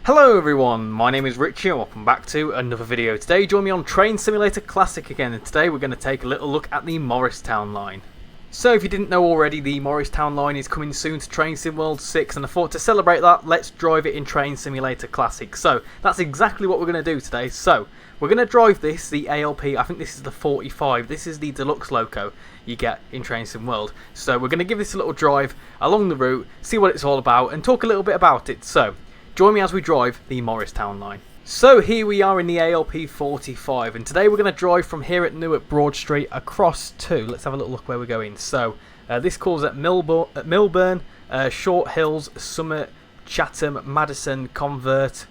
Hello everyone, my name is Richie and welcome back to another video. Today join me on Train Simulator Classic again, and today we're going to take a little look at the Morristown Line. So if you didn't know already, the Morristown Line is coming soon to Train Sim World 6, and I thought to celebrate that, let's drive it in Train Simulator Classic. So that's exactly what we're going to do today. So we're going to drive this, the ALP, I think this is the 45, this is the deluxe loco you get in Train Sim World. So we're going to give this a little drive along the route, see what it's all about and talk a little bit about it. So join me as we drive the Morristown Line. So here we are in the ALP 45, and today we're going to drive from here at Newark Broad Street across to, let's have a little look where we're going. So this calls at Milburn, Short Hills, Summit, Chatham, Madison, Convert,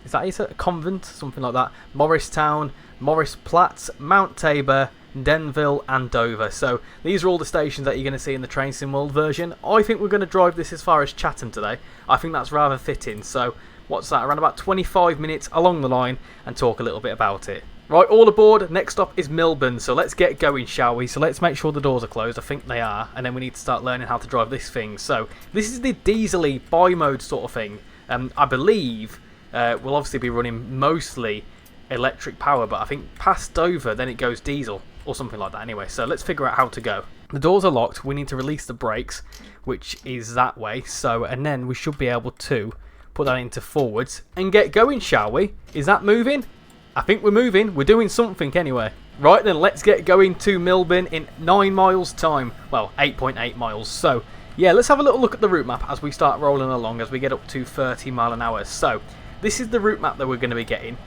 is that it? Convent, something like that, Morristown, Morris Platt, Mount Tabor, Denville and Dover. So these are all the stations that you're going to see in the Train Sim World version. I think we're going to drive this as far as Chatham today. I think that's rather fitting. So what's that, around about 25 minutes along the line and talk a little bit about it. Right, all aboard. Next stop is Milburn, so let's get going, shall we? So let's make sure the doors are closed. I think they are, and then we need to start learning how to drive this thing. So this is the diesely bi-mode sort of thing. I believe we'll obviously be running mostly electric power, but I think past Dover then it goes diesel or something like that. Anyway, so let's figure out how to go. The doors are locked, we need to release the brakes, which is that way. So, and then we should be able to put that into forwards and get going, shall we? Is that moving? I think we're moving, we're doing something anyway. Right then, let's get going to Milburn in 9 miles time. Well, 8.8 miles. So yeah, let's have a little look at the route map as we start rolling along, as we get up to 30 mile an hour. So this is the route map that we're going to be getting.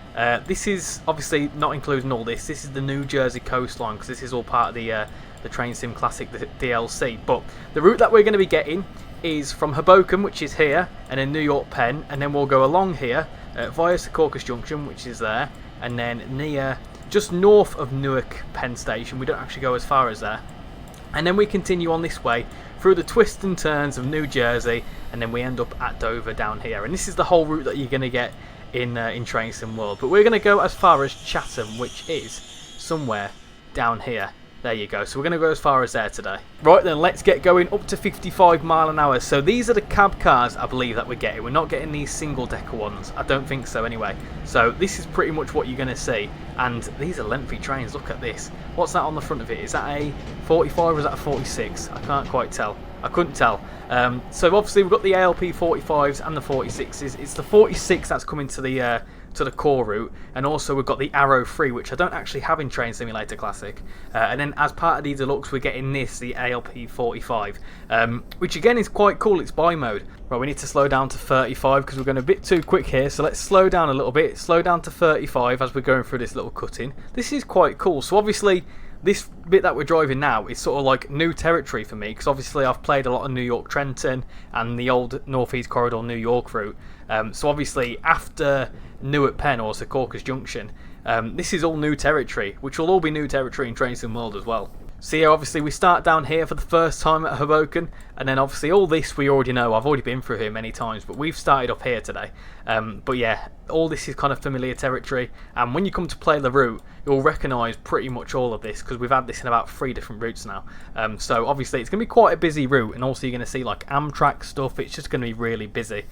This is obviously not including all this. This is the New Jersey coastline, because this is all part of the Train Sim Classic, the DLC. But the route that we're going to be getting is from Hoboken, which is here, and then New York Penn, and then we'll go along here via Secaucus Junction, which is there, and then near, just north of Newark Penn Station. We don't actually go as far as there. And then we continue on this way through the twists and turns of New Jersey, and then we end up at Dover down here. And this is the whole route that you're going to get in Train Sim World. But we're going to go as far as Chatham, which is somewhere down here. There you go. So we're going to go as far as there today. Right then, let's get going up to 55 mile an hour. So these are the cab cars, I believe, that we're getting. We're not getting these single decker ones. I don't think so anyway. So this is pretty much what you're going to see. And these are lengthy trains. Look at this. What's that on the front of it? Is that a 45 or is that a 46? I can't quite tell. I couldn't tell. So obviously we've got the ALP 45s and the 46s. It's the 46 that's coming to the core route, and also we've got the Arrow 3, which I don't actually have in Train Simulator Classic. And then as part of the deluxe, we're getting this, the ALP 45, which again is quite cool. It's bi-mode. Right, we need to slow down to 35 because we're going a bit too quick here. So let's slow down a little bit. Slow down to 35 as we're going through this little cut-in. This is quite cool. So obviously this bit that we're driving now is sort of like new territory for me, because obviously I've played a lot of New York Trenton and the old Northeast Corridor New York route. So obviously after Newark Penn or Secaucus Junction, this is all new territory, which will all be new territory in Train Sim World as well. So yeah, obviously we start down here for the first time at Hoboken, and then obviously all this we already know. I've already been through here many times, but we've started up here today. But yeah, all this is kind of familiar territory, and when you come to play the route, you'll recognise pretty much all of this, because we've had this in about 3 different routes now. So obviously it's going to be quite a busy route, and also you're going to see like Amtrak stuff. It's just going to be really busy.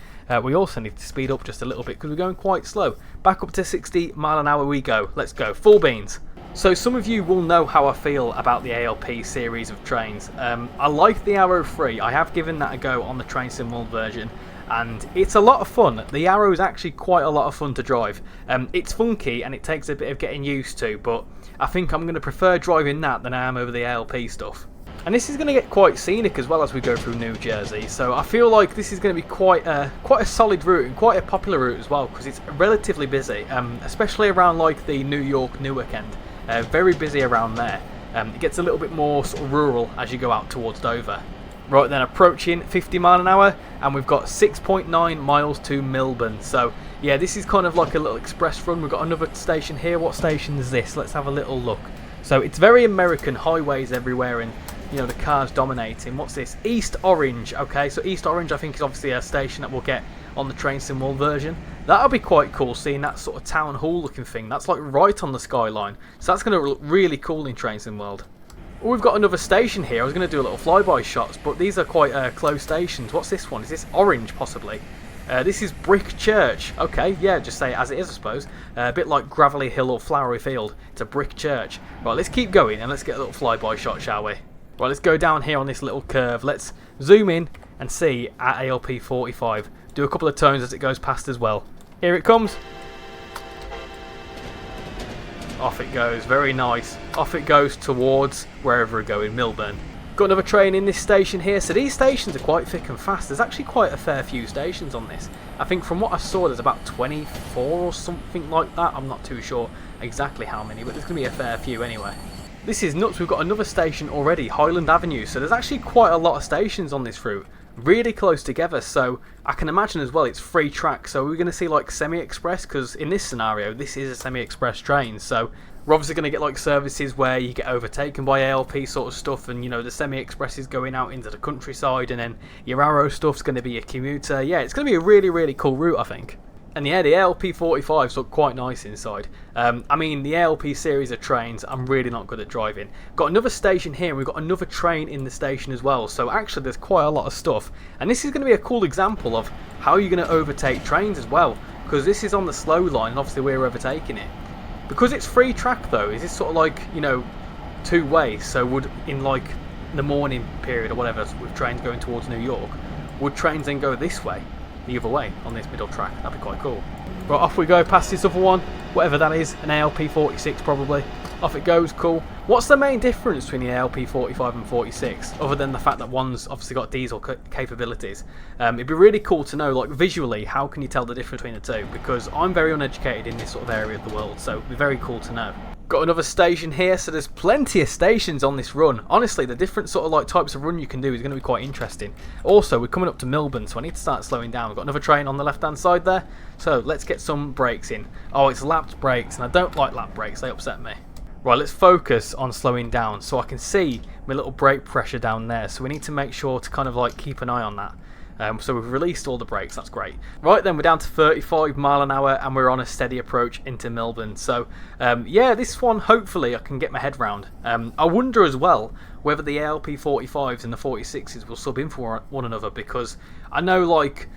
We also need to speed up just a little bit because we're going quite slow. Back up to 60 mile an hour we go. Let's go, full beans. So some of you will know how I feel about the ALP series of trains. I like the Arrow 3. I have given that a go on the Train Sim World version, and it's a lot of fun. The Arrow is actually quite a lot of fun to drive. It's funky and it takes a bit of getting used to, but I think I'm going to prefer driving that than I am over the ALP stuff. And this is going to get quite scenic as well as we go through New Jersey, so I feel like this is going to be quite a solid route and quite a popular route as well, because it's relatively busy, especially around like the New York Newark end. Very busy around there. It gets a little bit more sort of rural as you go out towards Dover. Right then, approaching 50 mile an hour, and we've got 6.9 miles to Milburn. So yeah, this is kind of like a little express run. We've got another station here. What station is this? Let's have a little look. So it's very American, highways everywhere, and you know, the cars dominating. What's this? East Orange. Okay, so East Orange I think is obviously a station that we'll get on the Train Sim World version. That'll be quite cool, seeing that sort of town hall looking thing. That's like right on the skyline, so that's going to look really cool in Train Sim World. Oh, we've got another station here. I was going to do a little flyby shots, but these are quite close stations. What's this one? Is this Orange possibly? This is Brick Church. Okay, yeah, just say it as it is, I suppose. A bit like Gravelly Hill or Flowery Field. It's a brick church. Right, let's keep going and let's get a little flyby shot, shall we? Right, let's go down here on this little curve. Let's zoom in and see at ALP 45. Do a couple of turns as it goes past as well. Here it comes. Off it goes, very nice. Off it goes towards wherever we're going, Milburn. Got another train in this station here, so these stations are quite thick and fast. There's actually quite a fair few stations on this. I think from what I saw there's about 24 or something like that. I'm not too sure exactly how many, but there's going to be a fair few anyway. This is nuts, we've got another station already, Highland Avenue, so there's actually quite a lot of stations on this route. Really close together, so I can imagine as well it's free track, so we're going to see like semi-express, because in this scenario this is a semi-express train, so we're obviously going to get like services where you get overtaken by ALP sort of stuff, and you know the semi-express is going out into the countryside, and then your Arrow stuff's going to be a commuter. Yeah, it's going to be a really, really cool route, I think. And yeah, the ALP 45s look quite nice inside. I mean, the ALP series of trains, I'm really not good at driving. Got another station here, and we've got another train in the station as well. So actually, there's quite a lot of stuff. And this is going to be a cool example of how you're going to overtake trains as well. Because this is on the slow line, and obviously we're overtaking it. Because it's free track though, is this sort of like, you know, two ways? So would, in like the morning period or whatever, with trains going towards New York, would trains then go this way? The other way on this middle track? That'd be quite cool. Right, off we go past this other one, whatever that is, an ALP 46 probably. Off it goes, cool. What's the main difference between the ALP 45 and 46, other than the fact that one's obviously got diesel capabilities? It'd be really cool to know, like visually, how can you tell the difference between the two? Because I'm very uneducated in this sort of area of the world, so it'd be very cool to know. Got another station here, so there's plenty of stations on this run. Honestly, the different sort of like types of run you can do is going to be quite interesting. Also, we're coming up to Milburn, so I need to start slowing down. We've got another train on the left hand side there, so let's get some brakes in. Oh, it's lapped brakes, and I don't like lap brakes, they upset me. Right, let's focus on slowing down so I can see my little brake pressure down there, so we need to make sure to kind of like keep an eye on that. So we've released all the brakes, that's great. Right then, we're down to 35 mile an hour and we're on a steady approach into Milburn. So yeah, this one hopefully I can get my head round. I wonder as well whether the ALP 45s and the 46s will sub in for one another, because I know like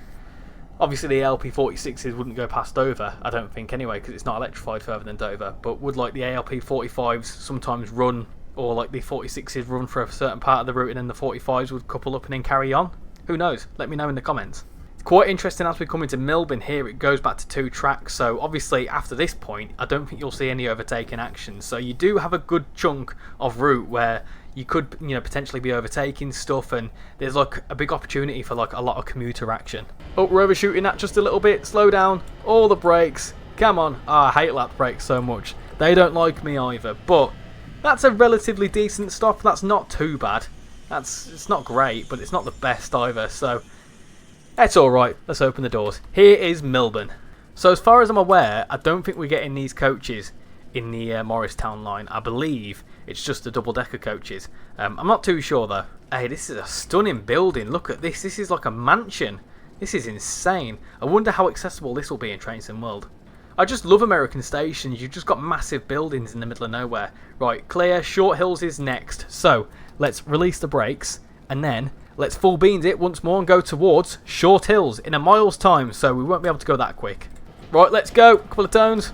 obviously the ALP 46s wouldn't go past Dover, I don't think anyway, because it's not electrified further than Dover, but would like the ALP 45s sometimes run, or like the 46s run for a certain part of the route and then the 45s would couple up and then carry on? Who knows? Let me know in the comments. It's quite interesting as we come into Milburn here, it goes back to two tracks, so obviously after this point I don't think you'll see any overtaking action, so you do have a good chunk of route where you could, you know, potentially be overtaking stuff, and there's like a big opportunity for like a lot of commuter action. Oh, we're overshooting that just a little bit. Slow down. All the brakes. Come on. Oh, I hate lap brakes so much. They don't like me either, but that's a relatively decent stop. That's not too bad. It's not great, but it's not the best either, so it's alright. Let's open the doors. Here is Milburn. So as far as I'm aware, I don't think we're getting these coaches in the Morristown line. I believe it's just the double-decker coaches. I'm not too sure though. Hey, this is a stunning building. Look at this. This is like a mansion. This is insane. I wonder how accessible this will be in Trainsim World. I just love American stations. You've just got massive buildings in the middle of nowhere. Right, clear. Short Hills is next. So let's release the brakes and then let's full beans it once more and go towards Short Hills in a mile's time. So we won't be able to go that quick. Right, let's go. Couple of tones.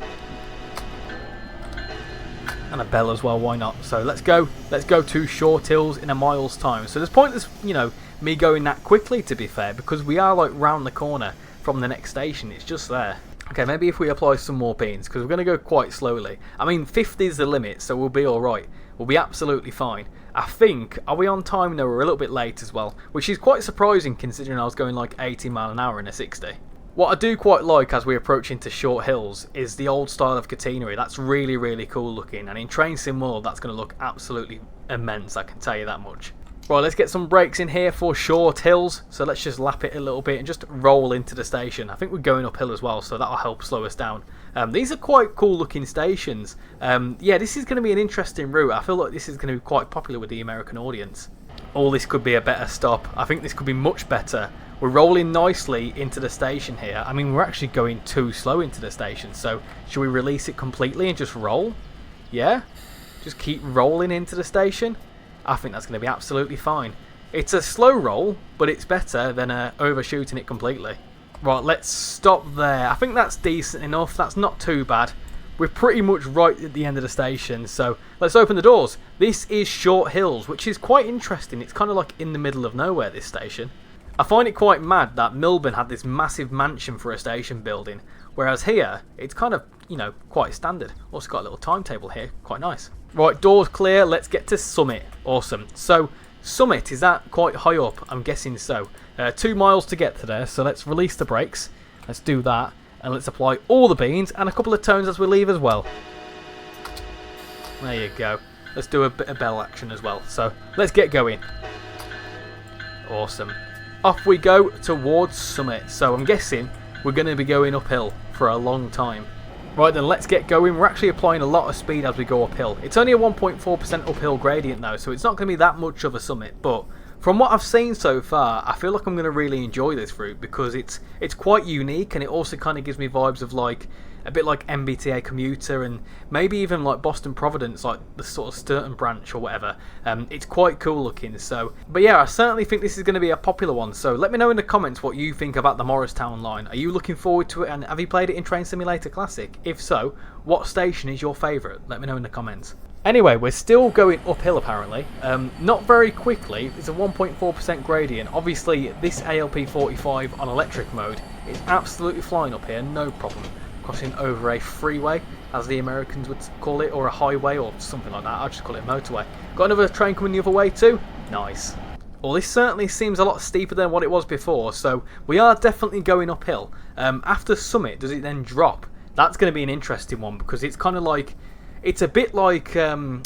And a bell as well, why not? So let's go to Short Hills in a mile's time. So there's pointless, you know, me going that quickly, to be fair, because we are like round the corner from the next station. It's just there. Okay, maybe if we apply some more beans, because we're going to go quite slowly. I mean, 50 is the limit, so we'll be alright. We'll be absolutely fine. I think, are we on time? No, we're a little bit late as well, which is quite surprising considering I was going like 80 mile an hour in a 60. What I do quite like as we approach into Short Hills is the old style of catenary. That's really, really cool looking, and in Train Sim World that's going to look absolutely immense, I can tell you that much. Right, let's get some brakes in here for Short Hills. So let's just lap it a little bit and just roll into the station. I think we're going uphill as well, so that'll help slow us down. These are quite cool looking stations. Yeah, this is going to be an interesting route. I feel like this is going to be quite popular with the American audience. Or this could be a better stop. I think this could be much better. We're rolling nicely into the station here. I mean, we're actually going too slow into the station, so should we release it completely and just roll? Yeah? Just keep rolling into the station? I think that's going to be absolutely fine. It's a slow roll, but it's better than overshooting it completely. Right, let's stop there. I think that's decent enough. That's not too bad. We're pretty much right at the end of the station, so let's open the doors. This is Short Hills, which is quite interesting. It's kind of like in the middle of nowhere, this station. I find it quite mad that Milburn had this massive mansion for a station building, whereas here, it's kind of, you know, quite standard. Also got a little timetable here, quite nice. Right, doors clear, let's get to Summit. Awesome. So, Summit, is that quite high up? I'm guessing so. 2 miles to get to there, so let's release the brakes. Let's do that. And let's apply all the beans and a couple of tones as we leave as well. There you go. Let's do a bit of bell action as well. So let's get going. Awesome. Off we go towards Summit. So I'm guessing we're going to be going uphill for a long time. Right then, let's get going. We're actually applying a lot of speed as we go uphill. It's only a 1.4% uphill gradient though, so it's not going to be that much of a summit. But from what I've seen so far, I feel like I'm going to really enjoy this route because it's quite unique, and it also kind of gives me vibes of like a bit like MBTA Commuter and maybe even like Boston Providence, like the sort of Sturton branch or whatever. It's quite cool looking. So, but yeah, I certainly think this is going to be a popular one. So let me know in the comments what you think about the Morristown line. Are you looking forward to it, and have you played it in Train Simulator Classic? If so, what station is your favourite? Let me know in the comments. Anyway, we're still going uphill apparently. Not very quickly. It's a 1.4% gradient. Obviously, this ALP45 on electric mode is absolutely flying up here, no problem. Crossing over a freeway, as the Americans would call it, or a highway, or something like that. I'll just call it a motorway. Got another train coming the other way too. Nice. Well, this certainly seems a lot steeper than what it was before, so we are definitely going uphill. After Summit, does it then drop? That's going to be an interesting one, because it's kind of like, it's a bit like,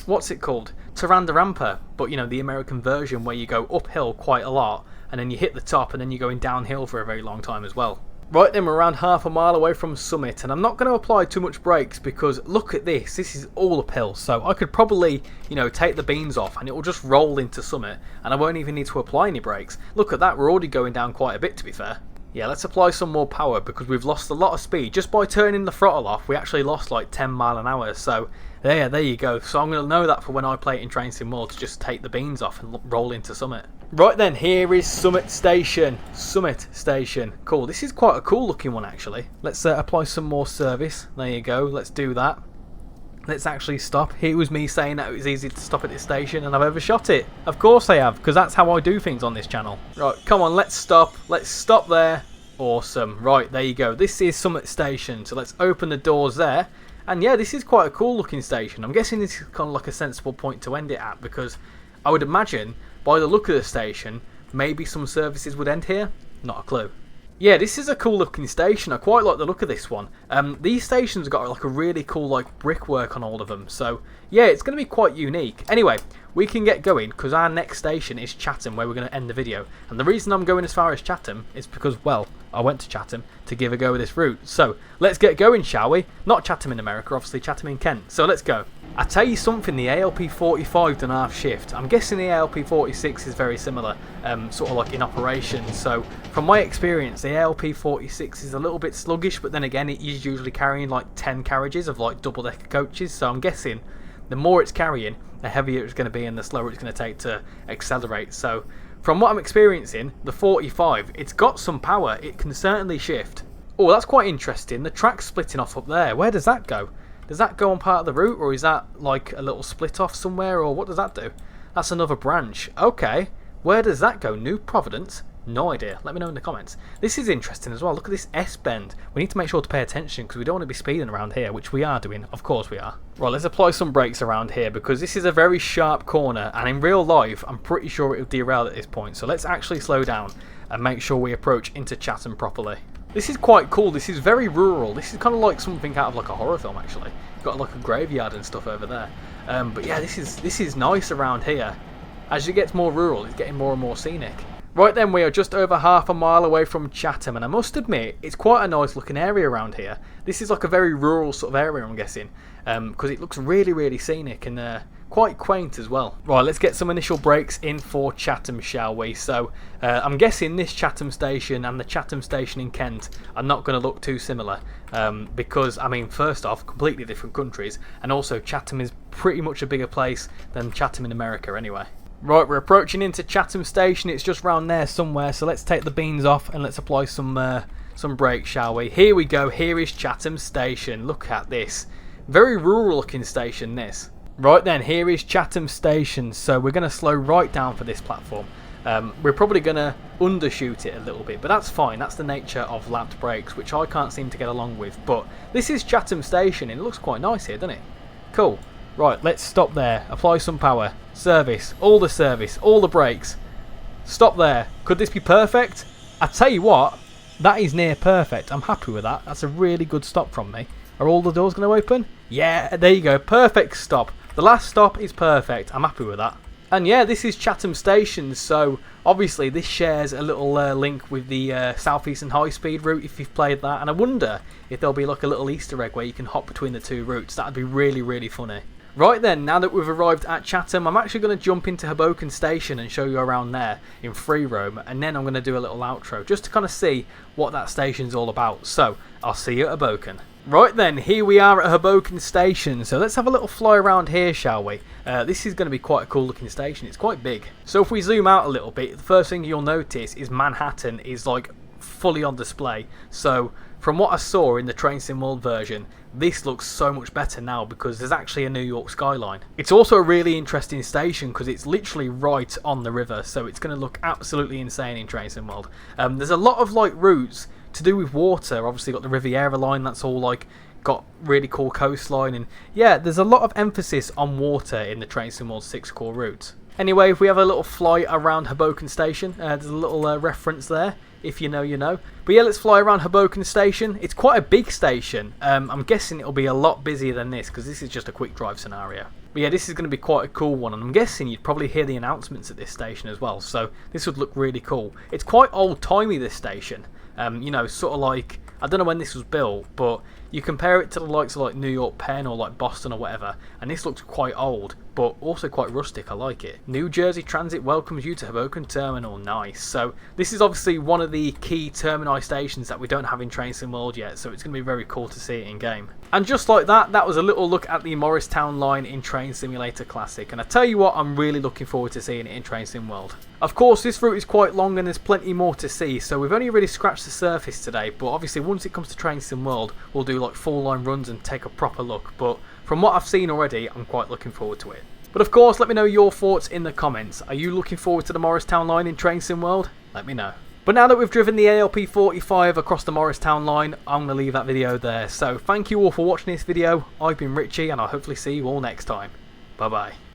what's it called? Taranda Rampa, but you know, the American version where you go uphill quite a lot, and then you hit the top, and then you're going downhill for a very long time as well. Right then, we're around half a mile away from Summit, and I'm not going to apply too much brakes because look at this is all uphill, so I could probably, you know, take the beans off and it will just roll into Summit and I won't even need to apply any brakes. Look at that, we're already going down quite a bit to be fair. Yeah, let's apply some more power because we've lost a lot of speed. Just by turning the throttle off, we actually lost like 10 miles an hour, so there you go. So I'm going to know that for when I play it in Train Sim more to just take the beans off and roll into Summit. Right then, here is Summit Station. Summit Station. Cool. This is quite a cool looking one actually. Let's apply some more service. There you go. Let's do that. Let's actually stop. Here was me saying that it was easy to stop at this station and I've overshot it. Of course I have, because that's how I do things on this channel. Right, come on, let's stop. Let's stop there. Awesome. Right, there you go. This is Summit Station. So let's open the doors there. And yeah, this is quite a cool looking station. I'm guessing this is kind of like a sensible point to end it at because I would imagine by the look of the station, maybe some services would end here. Not a clue. Yeah, this is a cool looking station. I quite like the look of this one. These stations got like a really cool like brickwork on all of them. So yeah, it's going to be quite unique. Anyway, we can get going because our next station is Chatham, where we're going to end the video. And the reason I'm going as far as Chatham is because, well, I went to Chatham to give a go with this route. So let's get going, shall we? Not Chatham in America, obviously Chatham in Kent. So let's go. I tell you something, the ALP45 done half shift. I'm guessing the ALP46 is very similar, sort of like in operation. So from my experience, the ALP46 is a little bit sluggish, but then again, it is usually carrying like 10 carriages of like double-decker coaches. So I'm guessing the more it's carrying, the heavier it's going to be and the slower it's going to take to accelerate. So from what I'm experiencing, the 45, it's got some power. It can certainly shift. Oh, that's quite interesting. The track's splitting off up there. Where does that go? Does that go on part of the route, or is that like a little split off somewhere, or what does that do? That's another branch. Okay. Where does that go? New Providence? No idea. Let me know in the comments. This is interesting as well. Look at this S-bend. We need to make sure to pay attention because we don't want to be speeding around here, which we are doing. Of course we are. Right, let's apply some brakes around here because this is a very sharp corner, and in real life, I'm pretty sure it will derail at this point. So let's actually slow down and make sure we approach into Chatham properly. This is quite cool. This is very rural. This is kind of like something out of like a horror film actually. Got like a graveyard and stuff over there. But yeah, this is nice around here. As it gets more rural, it's getting more and more scenic. Right then, we are just over half a mile away from Chatham, and I must admit, it's quite a nice looking area around here. This is like a very rural sort of area, I'm guessing, because it looks really, really scenic and quite quaint as well. Right, let's get some initial breaks in for Chatham, shall we? So, I'm guessing this Chatham station and the Chatham station in Kent are not going to look too similar, because, I mean, first off, completely different countries, and also Chatham is pretty much a bigger place than Chatham in America anyway. Right, we're approaching into Chatham Station. It's just round there somewhere, so let's take the beans off and let's apply some some brakes, shall we? Here we go, here is Chatham Station. Look at this. Very rural looking station, this. Right then, here is Chatham Station, so we're going to slow right down for this platform. We're probably going to undershoot it a little bit, but that's fine. That's the nature of lapped brakes, which I can't seem to get along with. But this is Chatham Station, and it looks quite nice here, doesn't it? Cool. Right, let's stop there. Apply some power. Service, all the brakes. Stop there. Could this be perfect? I tell you what, that is near perfect. I'm happy with that. That's a really good stop from me. Are all the doors going to open? Yeah, there you go. Perfect stop. The last stop is perfect. I'm happy with that. And yeah, this is Chatham Station, so obviously this shares a little link with the South Eastern High Speed route if you've played that. And I wonder if there'll be like a little Easter egg where you can hop between the two routes. That'd be really, really funny. Right then, now that we've arrived at Chatham, I'm actually going to jump into Hoboken Station and show you around there in free roam, and then I'm going to do a little outro just to kind of see what that station's all about. So, I'll see you at Hoboken. Right then, here we are at Hoboken Station, so let's have a little fly around here, shall we? This is going to be quite a cool looking station, it's quite big. So if we zoom out a little bit, the first thing you'll notice is Manhattan is like fully on display. So from what I saw in the Train Sim World version, this looks so much better now because there's actually a New York skyline. It's also a really interesting station because it's literally right on the river, so it's going to look absolutely insane in Train Sim World. There's a lot of like routes to do with water. Obviously got the Riviera line, that's all like got really cool coastline, and yeah, there's a lot of emphasis on water in the Train Sim World 6 core routes. Anyway, if we have a little fly around Hoboken Station, there's a little reference there. If you know, you know. But yeah, let's fly around Hoboken Station. It's quite a big station. I'm guessing it'll be a lot busier than this because this is just a quick drive scenario. But yeah, this is going to be quite a cool one, and I'm guessing you'd probably hear the announcements at this station as well, so this would look really cool. It's quite old-timey, this station. You know, sort of like, I don't know when this was built, but you compare it to the likes of like New York Penn or like Boston or whatever, and this looks quite old, but also quite rustic. I like it. New Jersey Transit welcomes you to Hoboken Terminal. Nice. So this is obviously one of the key termini stations that we don't have in Train Sim World yet, so it's going to be very cool to see it in game. And just like that, that was a little look at the Morristown Line in Train Simulator Classic, and I tell you what, I'm really looking forward to seeing it in Train Sim World. Of course, this route is quite long and there's plenty more to see, so we've only really scratched the surface today, but obviously once it comes to Train Sim World, we'll do like full line runs and take a proper look, but from what I've seen already, I'm quite looking forward to it. But of course, let me know your thoughts in the comments. Are you looking forward to the Morristown Line in Train Sim World? Let me know. But now that we've driven the ALP45 across the Morristown Line, I'm going to leave that video there. So thank you all for watching this video. I've been Richie, and I'll hopefully see you all next time. Bye bye.